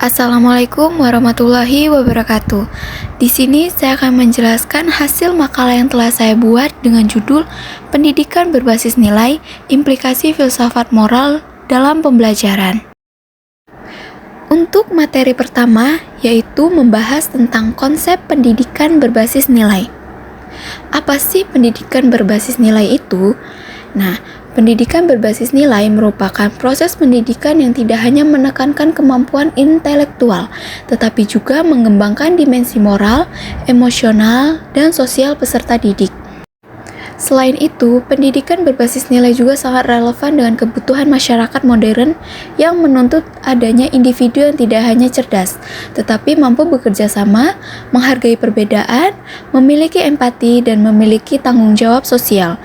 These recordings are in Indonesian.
Assalamualaikum warahmatullahi wabarakatuh. Di sini saya akan menjelaskan hasil makalah yang telah saya buat dengan judul Pendidikan Berbasis Nilai, Implikasi Filsafat Moral dalam Pembelajaran. Untuk materi pertama, yaitu membahas tentang konsep pendidikan berbasis nilai. Apa sih pendidikan berbasis nilai itu? Nah, pendidikan berbasis nilai merupakan proses pendidikan yang tidak hanya menekankan kemampuan intelektual, tetapi juga mengembangkan dimensi moral, emosional, dan sosial peserta didik. Selain itu, pendidikan berbasis nilai juga sangat relevan dengan kebutuhan masyarakat modern yang menuntut adanya individu yang tidak hanya cerdas, tetapi mampu bekerja sama, menghargai perbedaan, memiliki empati, dan memiliki tanggung jawab sosial.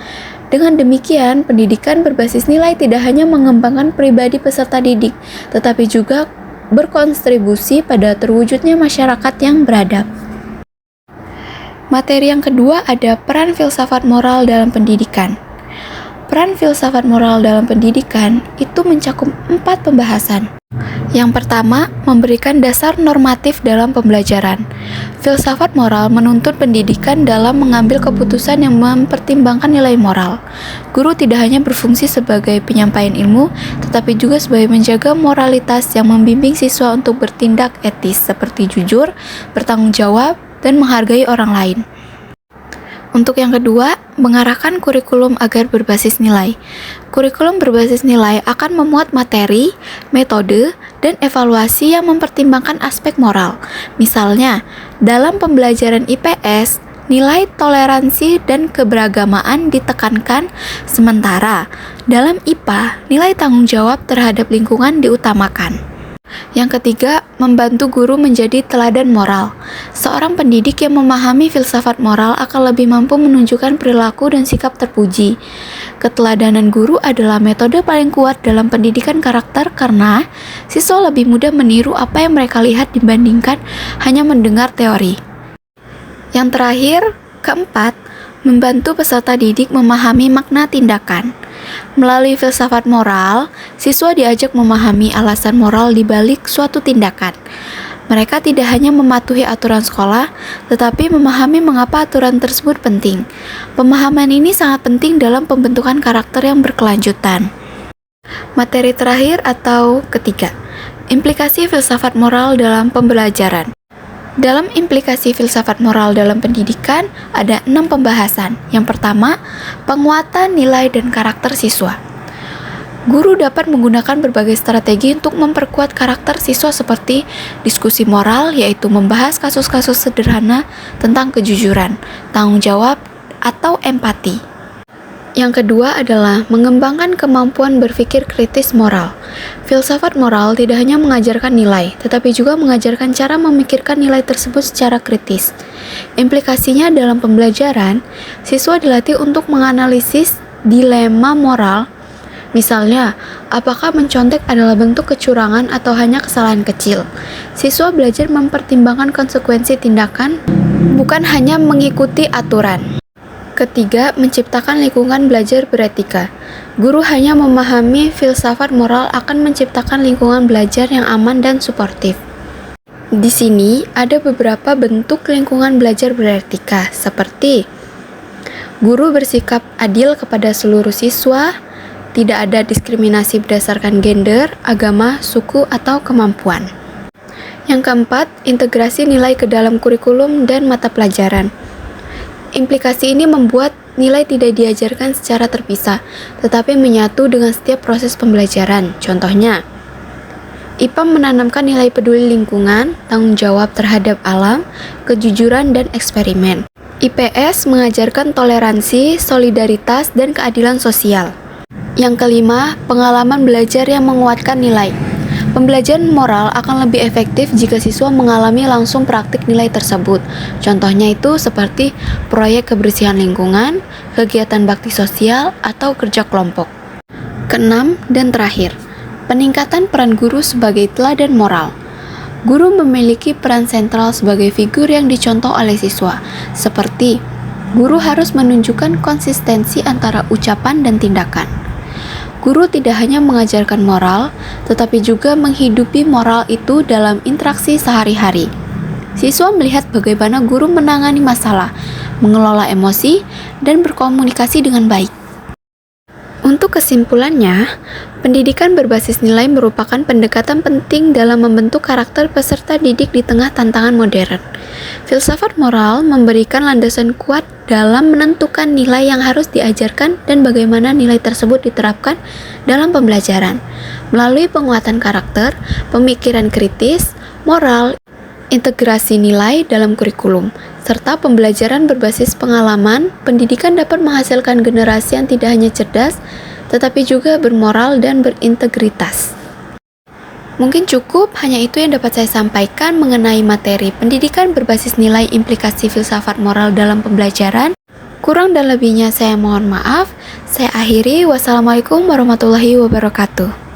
Dengan demikian, pendidikan berbasis nilai tidak hanya mengembangkan pribadi peserta didik, tetapi juga berkontribusi pada terwujudnya masyarakat yang beradab. Materi yang kedua ada peran filsafat moral dalam pendidikan. Peran filsafat moral dalam pendidikan itu mencakup 4 pembahasan. Yang pertama, memberikan dasar normatif dalam pembelajaran. Filsafat moral menuntut pendidikan dalam mengambil keputusan yang mempertimbangkan nilai moral. Guru tidak hanya berfungsi sebagai penyampaian ilmu, tetapi juga sebagai menjaga moralitas yang membimbing siswa untuk bertindak etis seperti jujur, bertanggung jawab, dan menghargai orang lain. Untuk yang kedua, mengarahkan kurikulum agar berbasis nilai. Kurikulum berbasis nilai akan memuat materi, metode, dan evaluasi yang mempertimbangkan aspek moral. Misalnya, dalam pembelajaran IPS, nilai toleransi dan keberagamaan ditekankan, sementara dalam IPA, nilai tanggung jawab terhadap lingkungan diutamakan. Yang ketiga, membantu guru menjadi teladan moral. Seorang pendidik yang memahami filsafat moral akan lebih mampu menunjukkan perilaku dan sikap terpuji. Keteladanan guru adalah metode paling kuat dalam pendidikan karakter karena siswa lebih mudah meniru apa yang mereka lihat dibandingkan hanya mendengar teori. Yang terakhir, keempat, membantu peserta didik memahami makna tindakan. Melalui filsafat moral, siswa diajak memahami alasan moral di balik suatu tindakan. Mereka tidak hanya mematuhi aturan sekolah, tetapi memahami mengapa aturan tersebut penting. Pemahaman ini sangat penting dalam pembentukan karakter yang berkelanjutan. Materi terakhir atau ketiga, implikasi filsafat moral dalam pembelajaran. Dalam implikasi filsafat moral dalam pendidikan, ada 6 pembahasan. Yang pertama, penguatan nilai dan karakter siswa. Guru dapat menggunakan berbagai strategi untuk memperkuat karakter siswa seperti diskusi moral, yaitu membahas kasus-kasus sederhana tentang kejujuran, tanggung jawab, atau empati. Yang kedua adalah mengembangkan kemampuan berpikir kritis moral. Filsafat moral tidak hanya mengajarkan nilai, tetapi juga mengajarkan cara memikirkan nilai tersebut secara kritis. Implikasinya dalam pembelajaran, siswa dilatih untuk menganalisis dilema moral. Misalnya, apakah mencontek adalah bentuk kecurangan atau hanya kesalahan kecil? Siswa belajar mempertimbangkan konsekuensi tindakan, bukan hanya mengikuti aturan. Ketiga, menciptakan lingkungan belajar beretika. Guru hanya memahami filsafat moral akan menciptakan lingkungan belajar yang aman dan suportif. Di sini ada beberapa bentuk lingkungan belajar beretika, seperti guru bersikap adil kepada seluruh siswa, tidak ada diskriminasi berdasarkan gender, agama, suku, atau kemampuan. Yang keempat, integrasi nilai ke dalam kurikulum dan mata pelajaran. Implikasi ini membuat nilai tidak diajarkan secara terpisah, tetapi menyatu dengan setiap proses pembelajaran. Contohnya, IPA menanamkan nilai peduli lingkungan, tanggung jawab terhadap alam, kejujuran, dan eksperimen. IPS mengajarkan toleransi, solidaritas, dan keadilan sosial. Yang kelima, pengalaman belajar yang menguatkan nilai. Pembelajaran moral akan lebih efektif jika siswa mengalami langsung praktik nilai tersebut. Contohnya itu seperti proyek kebersihan lingkungan, kegiatan bakti sosial, atau kerja kelompok. Keenam dan terakhir, peningkatan peran guru sebagai teladan moral. Guru memiliki peran sentral sebagai figur yang dicontoh oleh siswa, seperti guru harus menunjukkan konsistensi antara ucapan dan tindakan. Guru tidak hanya mengajarkan moral, tetapi juga menghidupi moral itu dalam interaksi sehari-hari. Siswa melihat bagaimana guru menangani masalah, mengelola emosi, dan berkomunikasi dengan baik. Untuk kesimpulannya, pendidikan berbasis nilai merupakan pendekatan penting dalam membentuk karakter peserta didik di tengah tantangan modern. Filsafat moral memberikan landasan kuat dalam menentukan nilai yang harus diajarkan dan bagaimana nilai tersebut diterapkan dalam pembelajaran. Melalui penguatan karakter, pemikiran kritis, moral, integrasi nilai dalam kurikulum, serta pembelajaran berbasis pengalaman, pendidikan dapat menghasilkan generasi yang tidak hanya cerdas, tetapi juga bermoral dan berintegritas. Mungkin cukup, hanya itu yang dapat saya sampaikan mengenai materi pendidikan berbasis nilai implikasi filsafat moral dalam pembelajaran. Kurang dan lebihnya saya mohon maaf. Saya akhiri, wassalamualaikum warahmatullahi wabarakatuh.